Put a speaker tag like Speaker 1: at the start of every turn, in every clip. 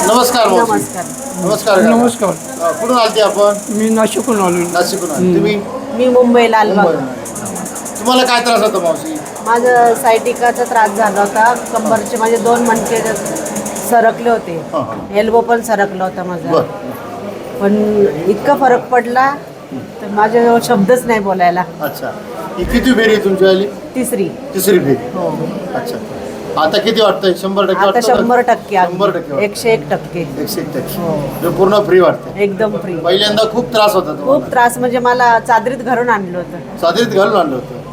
Speaker 1: नमस्कार मावशी.
Speaker 2: नमस्कार.
Speaker 1: नमस्कार काका.
Speaker 3: नमस्कार.
Speaker 1: कुठून आलते आपण?
Speaker 3: मी नाशिकहून आलो.
Speaker 1: नाशिकहून आले. तुम्ही
Speaker 2: मी मुंबई लालबाग.
Speaker 1: मुंबईहून आले. तुम्हाला काय त्रास होता मावशी?
Speaker 2: माझं सायटिकाचा त्रास झाला होता. कंबरचे माझे 2 मणके सरकले होते.
Speaker 1: हां, हां.
Speaker 2: एल्बो पण सरकला होता माझा.
Speaker 1: बर.
Speaker 2: पण इतका फरक पडला तर माझ्याजवळ शब्दच नाही बोलायला.
Speaker 1: अच्छा. ही किती फेरी आहे तुमची आली?
Speaker 2: तिसरी.
Speaker 1: तिसरी फेरी.
Speaker 2: हो.
Speaker 1: अच्छा. आता किती वाटतंय? 100%
Speaker 2: आता
Speaker 1: वाटतं?
Speaker 2: 100%
Speaker 1: 100% वाटतं.
Speaker 2: 101%.
Speaker 1: 101%.
Speaker 2: हो.
Speaker 1: म्हणजे पूर्ण फ्री वाटते.
Speaker 2: एकदम फ्री.
Speaker 1: पहिल्यांदा खूप त्रास होता
Speaker 2: खूप
Speaker 1: तुम्हाला?
Speaker 2: त्रास म्हणजे मला चादरीत घरून आणलं होतं.
Speaker 1: चादरीत घालून आणलं होतं.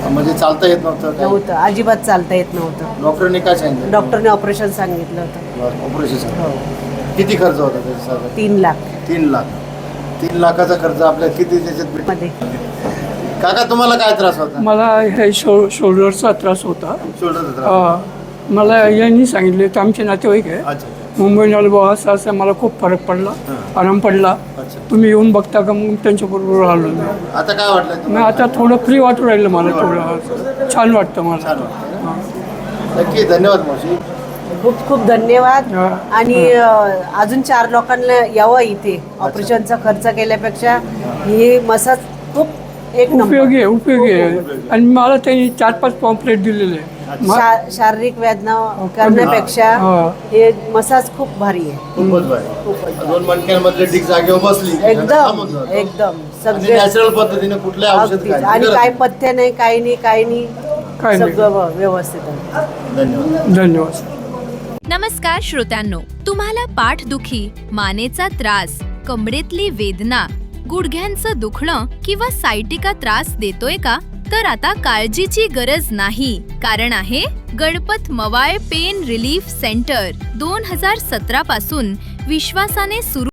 Speaker 1: म्हणजे चालता येत नव्हतं काय?
Speaker 2: नव्हतं, अजिबात चालता येत नव्हतं.
Speaker 1: डॉक्टरने काय सांगितलं?
Speaker 2: डॉक्टरने ऑपरेशन सांगितलं होतं.
Speaker 1: ऑपरेशन.
Speaker 2: हो.
Speaker 1: किती खर्च होता त्याचा साधारण?
Speaker 2: 3 लाख
Speaker 1: 3 लाख. 3 लाखाचा खर्च आपल्या किती त्याच्यात भेटतो?
Speaker 2: मध्ये.
Speaker 1: काका तुम्हाला काय त्रास होता?
Speaker 3: मला हे शोल्डरचा त्रास होता.
Speaker 1: शोल्डरचा त्रास.
Speaker 3: मला यांनी सांगितले तर आमचे नातेवाईक आहे
Speaker 1: अच्छा.
Speaker 3: मुंबई लालबाग असं असं मला खूप फरक पडला. आराम पडला.
Speaker 1: अच्छा.
Speaker 3: तुम्ही येऊन बघता का? मग त्यांच्याबरोबर आलो मी.
Speaker 1: आता काय वाटलं
Speaker 3: मग
Speaker 1: तुम्हाला?
Speaker 3: आता थोडं फ्री वाटू राहिलं मला. थोडं छान वाटतं मला.
Speaker 1: छान वाटतं. नक्की धन्यवाद मावशी.
Speaker 2: खूप खूप धन्यवाद.
Speaker 3: हा.
Speaker 2: आणि अजून 4 लोकांना यावं इथे. ऑपरेशनचा खर्च केल्यापेक्षा ही मसाज खूप एक
Speaker 3: उपयोगी आहे. उपयोगी आहे. आणि मला त्यांनी 4-5 पॉम्पलेट दिलेले आहे.
Speaker 2: शारीरिक वेदना करण्यापेक्षा
Speaker 3: हा.
Speaker 2: हे मसाज खूप भारी आहे.
Speaker 1: खूपच भारी. 2 मणक्यांमधले डिक जागेवर बसली की
Speaker 2: एकदम
Speaker 1: थांबून जातं.
Speaker 2: एकदम
Speaker 1: आणि
Speaker 2: सगळे
Speaker 1: नॅचरल पद्धतीने कुठले औषध
Speaker 2: अगदीच.
Speaker 1: खायची
Speaker 2: आणि
Speaker 1: गरज
Speaker 2: काय
Speaker 1: नाही.
Speaker 2: पथ्य नाही, काही नाही, काही नाही,
Speaker 3: काय नाही.
Speaker 2: सगळं व्यवस्थित आहे.
Speaker 1: धन्यवाद.
Speaker 3: धन्यवाद.
Speaker 4: नमस्कार श्रोत्यांनो, तुम्हाला पाठदुखी, मानेचा त्रास, कमरेतली वेदना, गुडघ्यांचं दुखणं किंवा सायटिका त्रास देतोय का? तर आता काळजीची गरज नाही, कारण आहे गणपत मवाळ पेन रिलीफ सेंटर. 2017 पासून विश्वासाने सुरू